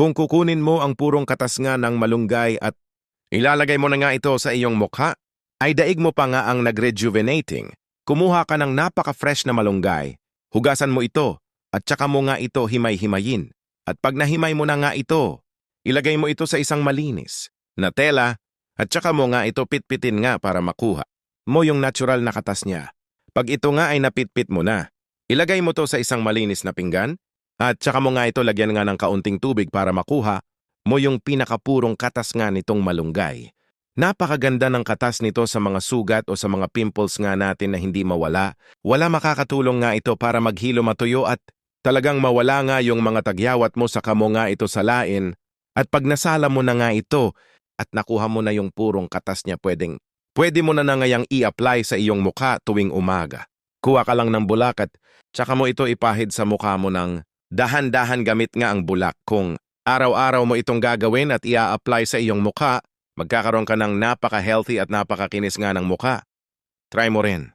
Kung kukunin mo ang purong katas nga ng malunggay at ilalagay mo na nga ito sa iyong mukha, ay daig mo pa nga ang nag-rejuvenating. Kumuha ka ng napaka-fresh na malunggay, hugasan mo ito, at tsaka mo nga ito himay-himayin. At pag nahimay mo na nga ito, ilagay mo ito sa isang malinis na tela, at tsaka mo nga ito pitpitin nga para makuha mo yung natural na katas niya. Pag ito nga ay napitpit mo na, ilagay mo to sa isang malinis na pinggan, at tsaka mo nga ito lagyan nga ng kaunting tubig para makuha mo yung pinakapurong katas nga nitong malunggay. Napakaganda ng katas nito sa mga sugat o sa mga pimples nga natin na hindi mawala. Wala makakatulong nga ito para maghilo matuyo at talagang mawala nga yung mga tagyawat mo sa kamo nga ito sa lain. At pag nasala mo na nga ito at nakuha mo na yung purong katas niya, pwede mo na ngayang i-apply sa iyong mukha tuwing umaga. Kuha ka lang ng bulak at tsaka mo ito ipahid sa mukha mo ng dahan-dahan gamit nga ang bulak. Kung araw-araw mo itong gagawin at ia-apply sa iyong mukha, magkakaroon ka ng napaka-healthy at napakakinis nga ng mukha. Try mo rin.